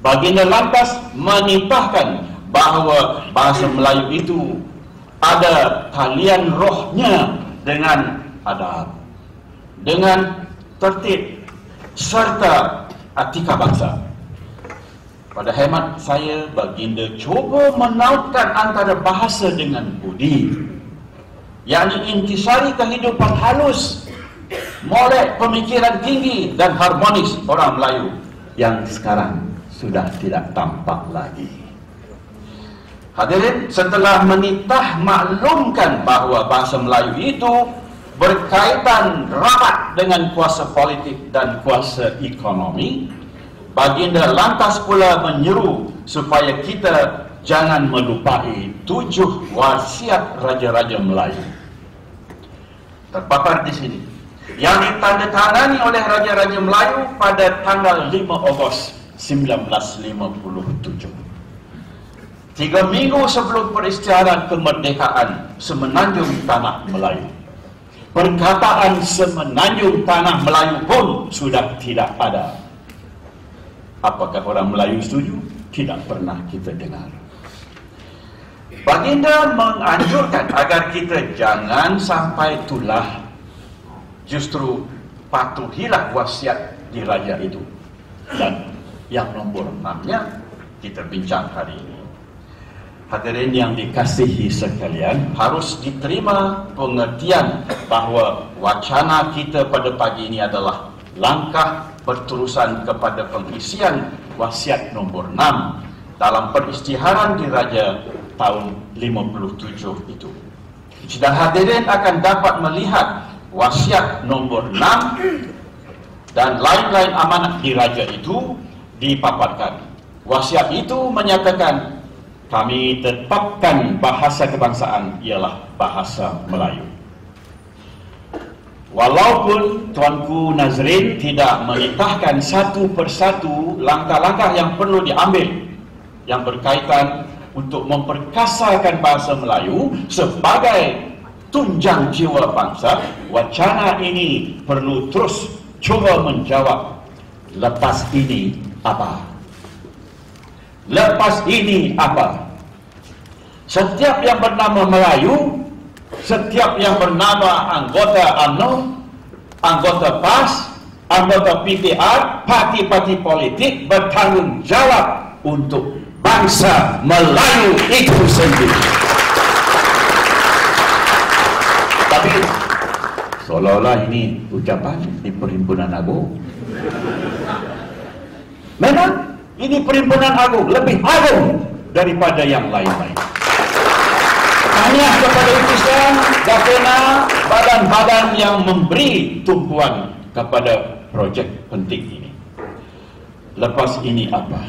Baginda lantas menitahkan bahawa bahasa Melayu itu ada talian rohnya dengan adab, dengan tertib, serta etika bangsa. Pada hemat saya, Baginda cuba menautkan antara bahasa dengan budi, yakni intisari kehidupan halus, molek pemikiran tinggi dan harmonis orang Melayu yang sekarang sudah tidak tampak lagi. Hadirin, setelah menitah maklumkan bahawa bahasa Melayu itu berkaitan rapat dengan kuasa politik dan kuasa ekonomi, Baginda lantas pula menyeru supaya kita jangan melupai 7 wasiat Raja-Raja Melayu. Terpapar di sini, yang ditandatangani oleh Raja-Raja Melayu pada tanggal 5 Ogos 1957. 3 minggu sebelum peristiaran kemerdekaan Semenanjung Tanah Melayu. Perkataan Semenanjung Tanah Melayu pun sudah tidak ada. Apakah orang Melayu setuju? Tidak pernah kita dengar. Baginda menganjurkan agar kita jangan sampai tulah, justru patuhilah wasiat diraja itu. Dan yang nombor 6-nya kita bincang hari ini. Hadirin yang dikasihi sekalian, harus diterima pengertian bahawa wacana kita pada pagi ini adalah langkah berterusan kepada pengisian wasiat nombor 6 dalam peristiharan diraja tahun 57 itu. Sidang hadirin akan dapat melihat wasiat nombor 6 dan lain-lain amanat diraja itu dipaparkan. Wasiat itu menyatakan, kami tetapkan bahasa kebangsaan ialah bahasa Melayu. Walaupun Tuanku Nazrin tidak menitahkan satu persatu langkah-langkah yang perlu diambil yang berkaitan untuk memperkasakan bahasa Melayu sebagai tunjang jiwa bangsa, wacana ini perlu terus cuba menjawab, lepas ini apa? Lepas ini apa? Setiap yang bernama Melayu, setiap yang bernama anggota UMNO, anggota PAS, anggota PTR, parti-parti politik bertanggung jawab untuk bangsa Melayu itu sendiri. Tapi seolah-olah ini ucapan di Perhimpunan Agung. Memang ini Perhimpunan Agung lebih agung daripada yang lain-lain. Hanya kepada utusan, Gapena, badan-badan yang memberi tumpuan kepada projek penting ini. Lepas ini apa?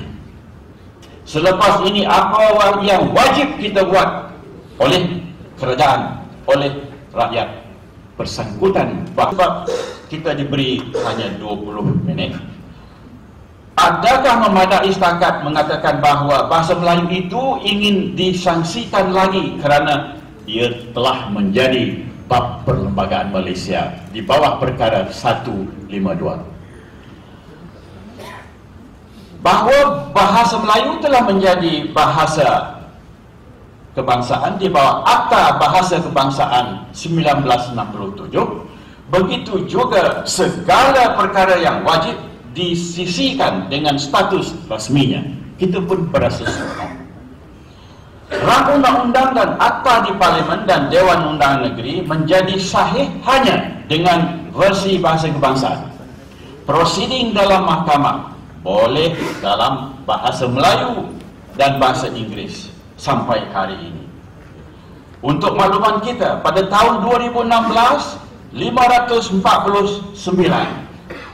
Selepas ini apa yang wajib kita buat oleh kerajaan, oleh rakyat bersangkutan? Sebab kita diberi hanya 20 minit. Adakah memadai setakat mengatakan bahawa bahasa Melayu itu ingin disangsikan lagi kerana ia telah menjadi bab perlembagaan Malaysia di bawah perkara 152? Bahawa bahasa Melayu telah menjadi bahasa kebangsaan di bawah Akta Bahasa Kebangsaan 1967, begitu juga segala perkara yang wajib disisihkan dengan status resminya. Kita pun berasa senang. Rang undang-undang dan akta di Parlimen dan Dewan Undangan Negeri menjadi sahih hanya dengan versi bahasa kebangsaan. Proceeding dalam mahkamah boleh dalam bahasa Melayu dan bahasa Inggeris sampai hari ini. Untuk makluman kita, pada tahun 2016, 549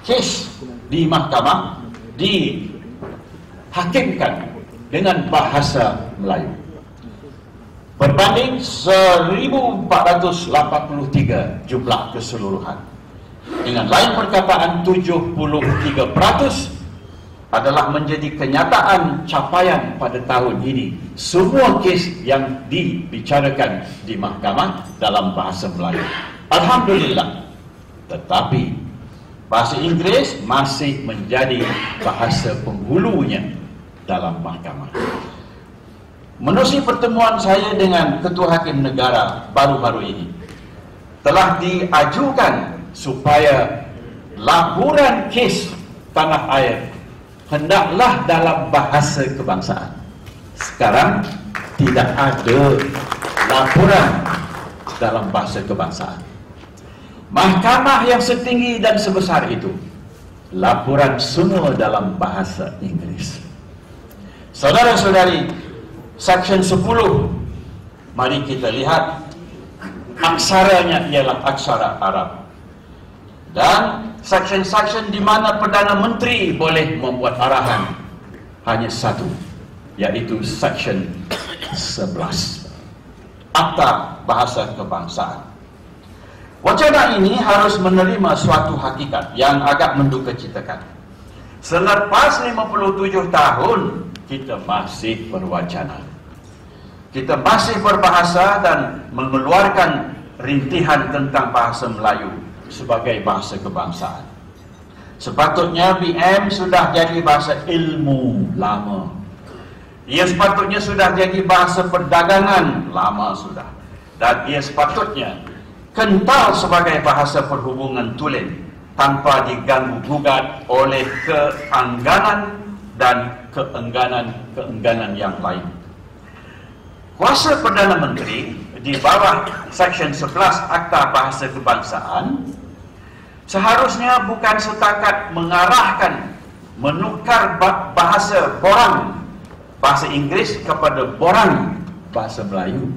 kes di mahkamah dihakimkan dengan bahasa Melayu, berbanding 1483 jumlah keseluruhan. Dengan lain perkataan, 73% adalah menjadi kenyataan capaian pada tahun ini. Semua kes yang dibicarakan di mahkamah dalam bahasa Melayu. Alhamdulillah. Tetapi bahasa Inggeris masih menjadi bahasa penghulunya dalam mahkamah. Menerusi pertemuan saya dengan Ketua Hakim Negara baru-baru ini, telah diajukan supaya laporan kes tanah air hendaklah dalam bahasa kebangsaan. Sekarang tidak ada laporan dalam bahasa kebangsaan. Mahkamah yang setinggi dan sebesar itu, laporan semua dalam bahasa Inggeris. Saudara-saudari, Section 10, mari kita lihat, aksaranya ialah aksara Arab. Dan section-section di mana Perdana Menteri boleh membuat arahan hanya satu, yaitu Section 11, Akta Bahasa Kebangsaan. Wacana ini harus menerima suatu hakikat yang agak mendukacitakan. Selepas 57 tahun, kita masih berwacana. Kita masih berbahasa dan mengeluarkan rintihan tentang bahasa Melayu sebagai bahasa kebangsaan. Sepatutnya BM sudah jadi bahasa ilmu lama. Ia sepatutnya sudah jadi bahasa perdagangan lama sudah. Dan ia sepatutnya kental sebagai bahasa perhubungan tulen tanpa diganggu-gugat oleh keangganan dan keengganan yang lain. Kuasa Perdana Menteri di bawah Section 11 Akta Bahasa Kebangsaan seharusnya bukan setakat mengarahkan, menukar bahasa borang, bahasa Inggeris kepada borang bahasa Melayu,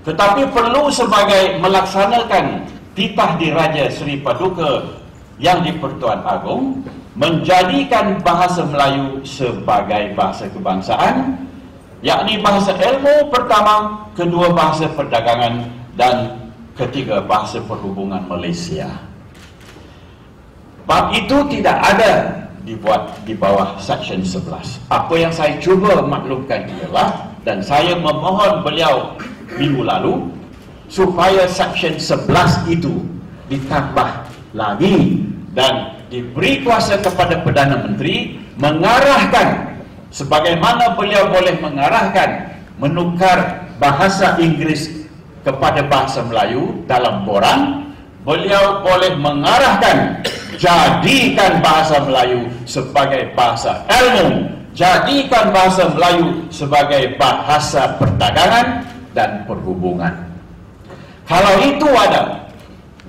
tetapi perlu sebagai melaksanakan titah diraja Seri Paduka yang di Pertuan Agong menjadikan bahasa Melayu sebagai bahasa kebangsaan, yakni bahasa ilmu pertama, kedua bahasa perdagangan, dan ketiga bahasa perhubungan Malaysia. Bab itu tidak ada dibuat di bawah Section 11. Apa yang saya cuba maklumkan ialah, dan saya memohon beliau minggu lalu, supaya Section 11 itu ditambah lagi dan diberi kuasa kepada Perdana Menteri mengarahkan, sebagaimana beliau boleh mengarahkan menukar bahasa Inggeris kepada bahasa Melayu dalam borang, beliau boleh mengarahkan jadikan bahasa Melayu sebagai bahasa ilmu, jadikan bahasa Melayu sebagai bahasa perdagangan dan perhubungan. Kalau itu ada,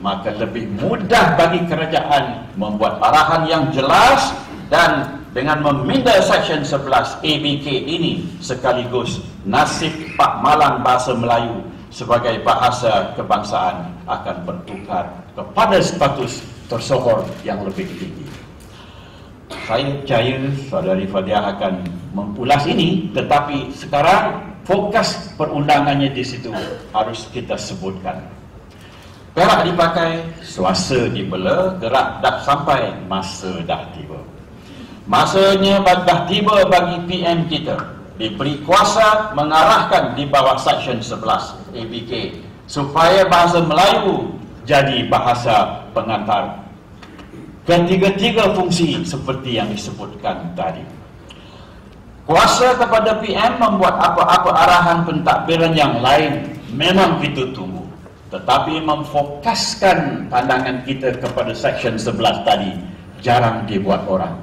maka lebih mudah bagi kerajaan membuat arahan yang jelas, dan dengan meminda Section 11 ABK ini sekaligus nasib Pak Malang bahasa Melayu sebagai bahasa kebangsaan akan bertukar kepada status tersohor yang lebih tinggi. Saya percaya Saudari Fadiah akan mengulas ini, tetapi sekarang fokus perundangannya di situ harus kita sebutkan. Perak dipakai, suasa dibela, gerak dah sampai, masa dah tiba. Masanya dah tiba bagi PM kita diberi kuasa mengarahkan di bawah Section 11 ABK supaya bahasa Melayu jadi bahasa pengantar ketiga-tiga fungsi seperti yang disebutkan tadi. Kuasa kepada PM membuat apa-apa arahan pentadbiran yang lain memang kita tunggu, tetapi memfokuskan pandangan kita kepada Section 11 tadi jarang dibuat orang.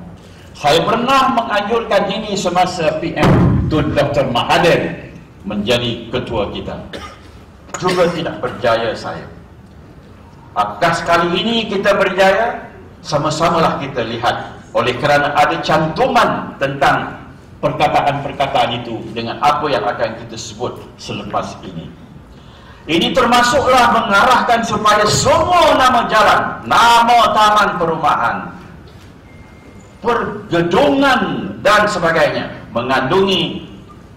Saya pernah menganjurkan ini semasa PM Tun Dr. Mahathir menjadi ketua kita, juga tidak berjaya saya. Apakah sekali ini kita berjaya? Sama-samalah kita lihat, oleh kerana ada cantuman tentang perkataan-perkataan itu dengan apa yang akan kita sebut selepas ini. Ini termasuklah mengarahkan supaya semua nama jalan, nama taman perumahan, pergedungan dan sebagainya mengandungi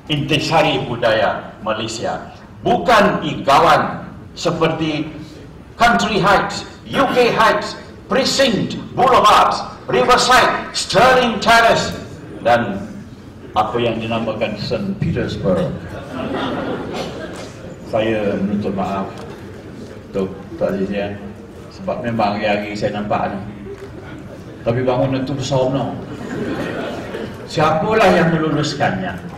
intisari budaya Malaysia, bukan igawan seperti Country Heights, UK Heights, Precinct, Boulevard, Riverside, Sterling Terrace, dan apa yang dinamakan St. Petersburg. Saya menuntut maaf untuk tadinya, sebab memang hari-hari saya nampak ni, tapi bangunan tu besar benar. Siapalah yang meluluskannya?